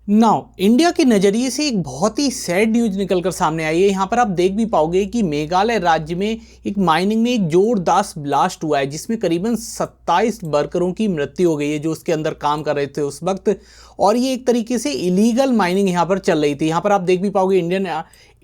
Now India के नज़रिए से एक बहुत ही सैड न्यूज निकलकर सामने आई है। यहाँ पर आप देख भी पाओगे कि मेघालय राज्य में एक माइनिंग में एक जोरदार ब्लास्ट हुआ है, जिसमें करीबन 27 वर्करों की मृत्यु हो गई है जो उसके अंदर काम कर रहे थे उस वक्त। और ये एक तरीके से इलीगल माइनिंग यहाँ पर चल रही थी। यहाँ पर आप देख भी पाओगे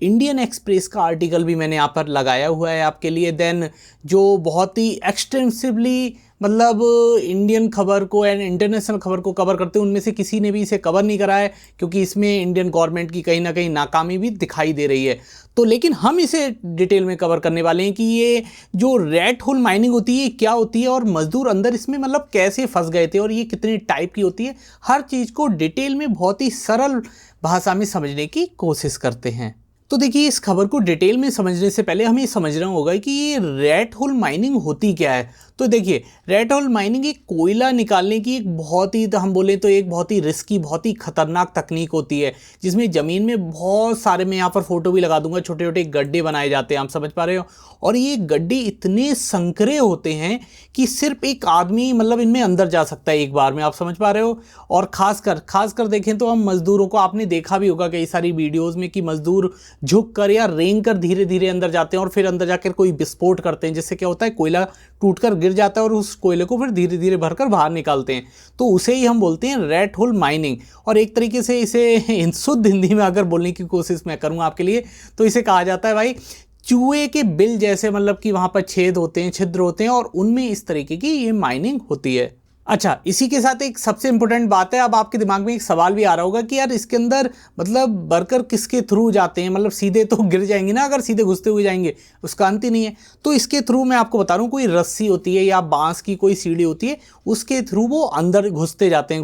इंडियन एक्सप्रेस का आर्टिकल भी मैंने यहाँ पर लगाया हुआ है आपके लिए। देन जो बहुत ही एक्सटेंसिवली मतलब इंडियन खबर को एंड इंटरनेशनल खबर को कवर करते हैं, उनमें से किसी ने भी इसे कवर नहीं करा है, क्योंकि इसमें इंडियन गवर्नमेंट की कहीं ना कहीं नाकामी भी दिखाई दे रही है। तो लेकिन हम इसे डिटेल में कवर करने वाले हैं कि ये जो रेड होल माइनिंग होती है क्या होती है, और मजदूर अंदर इसमें मतलब कैसे फंस गए थे, और ये कितने टाइप की होती है। हर चीज़ को डिटेल में बहुत ही सरल भाषा में समझने की कोशिश करते हैं। तो देखिए, इस खबर को डिटेल में समझने से पहले हमें समझना होगा कि ये रेड होल माइनिंग होती क्या है। तो देखिए, रेड होल माइनिंग एक कोयला निकालने की एक बहुत ही, तो हम बोलें तो एक बहुत ही रिस्की, बहुत ही खतरनाक तकनीक होती है, जिसमें ज़मीन में बहुत सारे, मैं यहाँ पर फोटो भी लगा दूंगा, छोटे छोटे गड्ढे बनाए जाते हैं, आप समझ पा रहे हो। और ये गड्ढे इतने संकरे होते हैं कि सिर्फ एक आदमी मतलब इनमें अंदर जा सकता है एक बार में, आप समझ पा रहे हो। और खासकर देखें तो हम मजदूरों को, आपने देखा भी होगा कई सारी वीडियोज़ में कि मजदूर झुक कर या रेंग कर धीरे धीरे अंदर जाते हैं, और फिर अंदर जाकर कोई विस्फोट करते हैं, जिससे क्या होता है, कोयला टूटकर गिर जाता है और उस कोयले को फिर धीरे धीरे भरकर बाहर निकालते हैं। तो उसे ही हम बोलते हैं रेड होल माइनिंग। और एक तरीके से इसे शुद्ध हिंदी में अगर बोलने की कोशिश मैं करूँगा आपके लिए, तो इसे कहा जाता है भाई चूहे के बिल जैसे, मतलब कि वहाँ पर छेद होते हैं, छिद्र होते हैं, और उनमें इस तरीके की ये माइनिंग होती है। अच्छा, इसी के साथ एक सबसे इंपॉर्टेंट बात है, अब आपके दिमाग में एक सवाल भी आ रहा होगा कि यार इसके अंदर मतलब वर्कर किसके थ्रू जाते हैं, मतलब सीधे तो गिर जाएंगे ना, अगर सीधे घुसते हुए जाएंगे उसका अंत ही नहीं है। तो इसके थ्रू मैं आपको बता रहा हूँ, कोई रस्सी होती है या बांस की कोई सीढ़ी होती है, उसके थ्रू वो अंदर घुसते जाते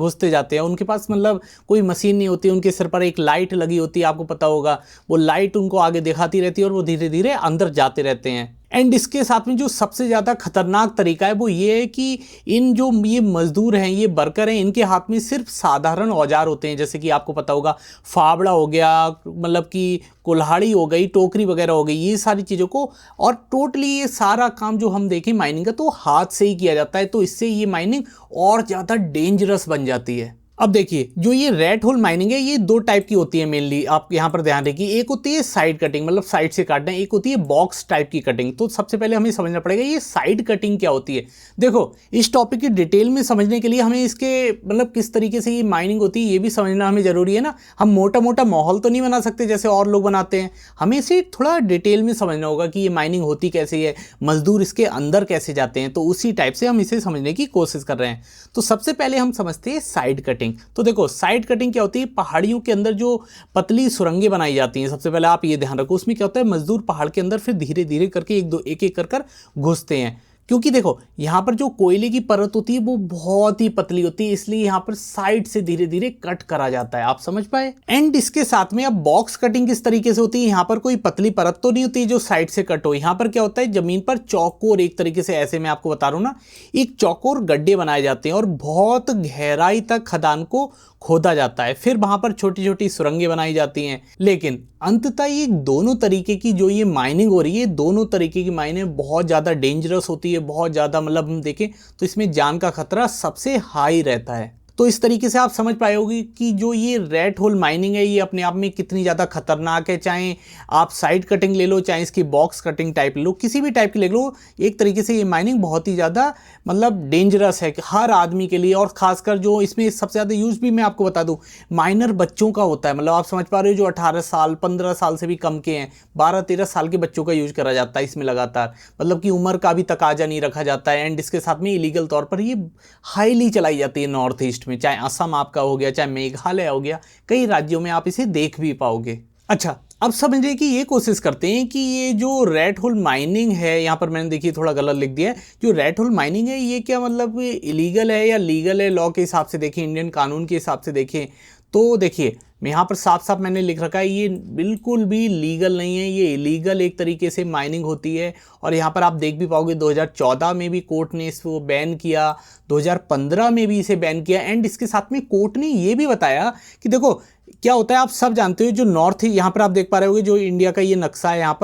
हैं। उनके पास मतलब कोई मशीन नहीं होती, उनके सिर पर एक लाइट लगी होती है, आपको पता होगा, वो लाइट उनको आगे दिखाती रहती है और वो धीरे धीरे अंदर जाते रहते हैं। एंड इसके साथ में जो सबसे ज़्यादा खतरनाक तरीका है वो ये है कि इन जो ये मजदूर हैं, ये वर्कर हैं, इनके हाथ में सिर्फ साधारण औजार होते हैं, जैसे कि आपको पता होगा फावड़ा हो गया, मतलब कि कुल्हाड़ी हो गई, टोकरी वगैरह हो गई, ये सारी चीज़ों को। और टोटली ये सारा काम जो हम देखें माइनिंग का, तो हाथ से ही किया जाता है, तो इससे ये माइनिंग और ज़्यादा डेंजरस बन जाती है। अब देखिए, जो ये रेड होल माइनिंग है, ये दो टाइप की होती है मेनली, आप यहाँ पर ध्यान रखिए। एक होती है साइड कटिंग, मतलब साइड से काटना, एक होती है बॉक्स टाइप की कटिंग। तो सबसे पहले हमें समझना पड़ेगा ये साइड कटिंग क्या होती है। देखो, इस टॉपिक की डिटेल में समझने के लिए हमें इसके मतलब किस तरीके से ये माइनिंग होती है ये भी समझना हमें ज़रूरी है ना। हम मोटा मोटा माहौल तो नहीं बना सकते जैसे और लोग बनाते हैं, हमें इसे थोड़ा डिटेल में समझना होगा कि ये माइनिंग होती कैसे है, मजदूर इसके अंदर कैसे जाते हैं। तो उसी टाइप से हम इसे समझने की कोशिश कर रहे हैं। तो सबसे पहले हम समझते हैं साइड कटिंग। तो देखो, साइड कटिंग क्या होती है, पहाड़ियों के अंदर जो पतली सुरंगें बनाई जाती हैं, सबसे पहले आप ये ध्यान रखो, उसमें क्या होता है, मजदूर पहाड़ के अंदर फिर धीरे धीरे करके एक एक कर घुसते हैं। क्योंकि देखो, यहाँ पर जो कोयले की परत होती है वो बहुत ही पतली होती है, इसलिए यहाँ पर साइड से धीरे धीरे कट करा जाता है, आप समझ पाए। एंड इसके साथ में अब बॉक्स कटिंग किस तरीके से होती है, यहाँ पर कोई पतली परत तो नहीं होती जो साइड से कट हो। यहाँ पर क्या होता है, जमीन पर चौकोर, एक तरीके से ऐसे मैं आपको बता रहा हूँ ना, एक चौकोर गड्ढे बनाए जाते हैं और बहुत गहराई तक खदान को खोदा जाता है, फिर वहां पर छोटी छोटी सुरंगें बनाई जाती हैं। लेकिन अंततः ये दोनों तरीके की जो ये माइनिंग हो रही है, दोनों तरीके की माइनिंग बहुत ज़्यादा डेंजरस होती है, बहुत ज़्यादा, मतलब हम देखें तो इसमें जान का खतरा सबसे हाई रहता है। तो इस तरीके से आप समझ पाए होगी कि जो ये रेड होल माइनिंग है ये अपने आप में कितनी ज़्यादा खतरनाक है। चाहे आप साइड कटिंग ले लो, चाहे इसकी बॉक्स कटिंग टाइप ले लो, किसी भी टाइप की ले लो, एक तरीके से ये माइनिंग बहुत ही ज़्यादा मतलब डेंजरस है हर आदमी के लिए। और खासकर जो इसमें सबसे ज़्यादा यूज़ भी मैं आपको बता दूँ, माइनर बच्चों का होता है, मतलब आप समझ पा रहे हो, जो 18 साल 15 साल से भी कम के हैं, 12-13 साल के बच्चों का यूज करा जाता है इसमें लगातार, मतलब कि उम्र का भी तकाजा नहीं रखा जाता है। एंड इसके साथ में इलीगल तौर पर ये हाईली चलाई जाती है नॉर्थ ईस्ट में, चाहे असम आपका हो गया, चाहे मेघालय हो गया, कई राज्यों में आप इसे देख भी पाओगे। अच्छा, अब समझने की ये कोशिश करते हैं कि ये जो रेड होल माइनिंग है, यहाँ पर मैंने देखिए थोड़ा गलत लिख दिया है, जो रेड होल माइनिंग है ये क्या मतलब इलीगल है या लीगल है। लॉ के हिसाब से देखें, इंडियन कानून के हिसाब से देखें, तो देखिए यहाँ पर साफ साफ मैंने लिख रखा है, ये बिल्कुल भी लीगल नहीं है, ये इलीगल एक तरीके से माइनिंग होती है। और यहाँ पर आप देख भी पाओगे 2014 में भी कोर्ट ने इसको बैन किया, 2015 में भी इसे बैन किया। एंड इसके साथ में कोर्ट ने ये भी बताया कि देखो क्या होता है, आप सब जानते हो, जो नॉर्थ, यहाँ पर आप देख पा रहे होगे जो इंडिया का ये नक्शा है, यहाँ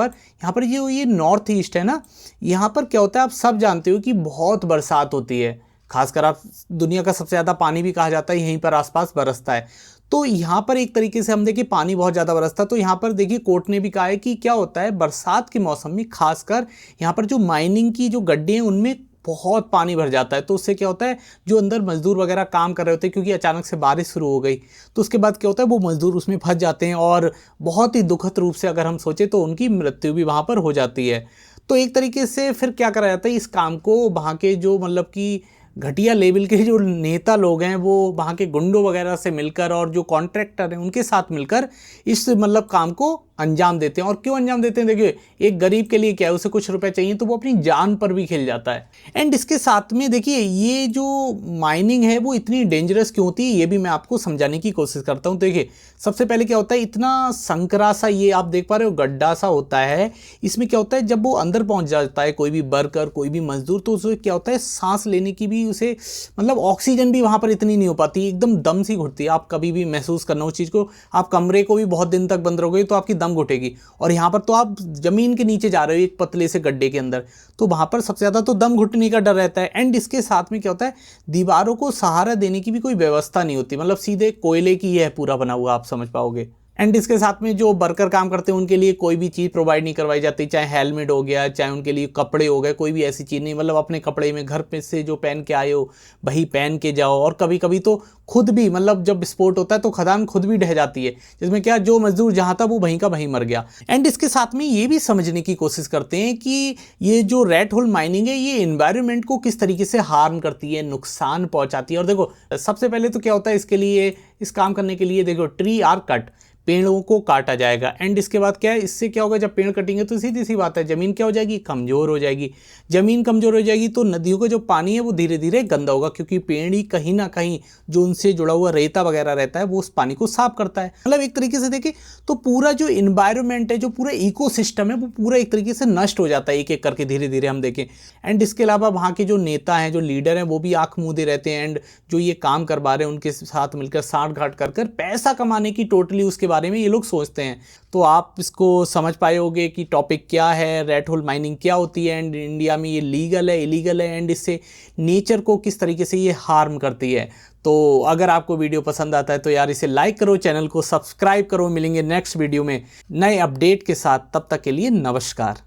पर ये नॉर्थ ईस्ट है ना, यहाँ पर क्या होता है आप सब जानते हो कि बहुत बरसात होती है, खासकर आप दुनिया का सबसे ज़्यादा पानी भी कहा जाता है यहीं पर आसपास बरसता है। तो यहाँ पर एक तरीके से हम देखिए पानी बहुत ज़्यादा बरसता, तो यहाँ पर देखिए कोर्ट ने भी कहा है कि क्या होता है बरसात के मौसम में खासकर यहाँ पर जो माइनिंग की जो गड्ढे हैं उनमें बहुत पानी भर जाता है। तो उससे क्या होता है, जो अंदर मजदूर वगैरह काम कर रहे होते हैं, क्योंकि अचानक से बारिश शुरू हो गई तो उसके बाद क्या होता है वो मजदूर उसमें फंस जाते हैं और बहुत ही दुखद रूप से अगर हम सोचें तो उनकी मृत्यु भी वहाँ पर हो जाती है। तो एक तरीके से फिर क्या करा जाता है, इस काम को वहाँ के जो मतलब कि घटिया लेवल के जो नेता लोग हैं वो वहाँ के गुंडों वगैरह से मिलकर और जो कॉन्ट्रैक्टर हैं उनके साथ मिलकर इस मतलब काम को अंजाम देते हैं। और क्यों अंजाम देते हैं, देखिए एक गरीब के लिए क्या है, उसे कुछ रुपए चाहिए तो वो अपनी जान पर भी खेल जाता है। एंड इसके साथ में देखिए ये जो माइनिंग है वो इतनी डेंजरस क्यों होती है ये भी मैं आपको समझाने की कोशिश करता हूँ। देखिए सबसे पहले क्या होता है, इतना संकरा सा ये आप देख पा रहे हो गड्ढा सा होता है, इसमें क्या होता है जब वो अंदर पहुंच जाता है कोई भी वर्कर कोई भी मजदूर, तो उसे क्या होता है सांस लेने की भी उसे मतलब ऑक्सीजन भी वहां पर इतनी नहीं हो पाती, एकदम दम सी घुटती है। आप कभी भी महसूस करना उस चीज़ को, आप कमरे को भी बहुत दिन तक बंद रहोगे तो आपकी दम घुटेगी, और यहाँ पर तो आप जमीन के नीचे जा रहे हो एक पतले से गड्ढे के अंदर, तो वहां पर सबसे ज़्यादा तो दम घुटने का डर रहता है। एंड इसके साथ में क्या होता है, दीवारों को सहारा देने की भी कोई व्यवस्था नहीं होती, मतलब सीधे कोयले की है पूरा बना हुआ, आप समझ पाओगे। एंड इसके साथ में जो वर्कर काम करते हैं उनके लिए कोई भी चीज़ प्रोवाइड नहीं करवाई जाती, चाहे हेलमेट हो गया, चाहे उनके लिए कपड़े हो गए, कोई भी ऐसी चीज़ नहीं, मतलब अपने कपड़े में घर पे से जो पहन के आए हो वही पहन के जाओ। और कभी कभी तो खुद भी मतलब जब विस्फोट होता है तो खदान खुद भी ढह जाती है, जिसमें क्या जो मजदूर जहाँ था वो वहीं का वहीं मर गया। एंड इसके साथ में ये भी समझने की कोशिश करते हैं कि ये जो रेड होल माइनिंग है ये एनवायरनमेंट को किस तरीके से हार्म करती है, नुकसान पहुंचाती है। और देखो सबसे पहले तो क्या होता है, इसके लिए इस काम करने के लिए देखो ट्री आर कट, पेड़ों को काटा जाएगा। एंड इसके बाद क्या है, इससे क्या होगा, जब पेड़ कटेंगे तो सीधी सी बात है जमीन क्या हो जाएगी, कमज़ोर हो जाएगी। जमीन कमज़ोर हो जाएगी तो नदियों का जो पानी है वो धीरे धीरे गंदा होगा, क्योंकि पेड़ ही कहीं ना कहीं जो उनसे जुड़ा हुआ रेता वगैरह रहता है वो उस पानी को साफ करता है। मतलब एक तरीके से देखें तो पूरा जो इन्वायरमेंट है, जो पूरा इकोसिस्टम है वो पूरा एक तरीके से नष्ट हो जाता है एक एक करके धीरे धीरे हम देखें। एंड इसके अलावा वहाँ के जो नेता हैं, जो लीडर हैं, वो भी आंख मूंदे रहते हैं। एंड जो ये काम करवा रहे हैं उनके साथ मिलकर साठ घाट कर कर पैसा कमाने की टोटली उसके बारे में ये लोग सोचते हैं। तो आप इसको समझ पाए होगे कि टॉपिक क्या है, रेड होल माइनिंग क्या होती है, एंड इंडिया में ये लीगल है इलीगल है, एंड इससे नेचर को किस तरीके से ये हार्म करती है। तो अगर आपको वीडियो पसंद आता है तो यार इसे लाइक करो, चैनल को सब्सक्राइब करो। मिलेंगे नेक्स्ट वीडियो में नए अपडेट के साथ, तब तक के लिए नमस्कार।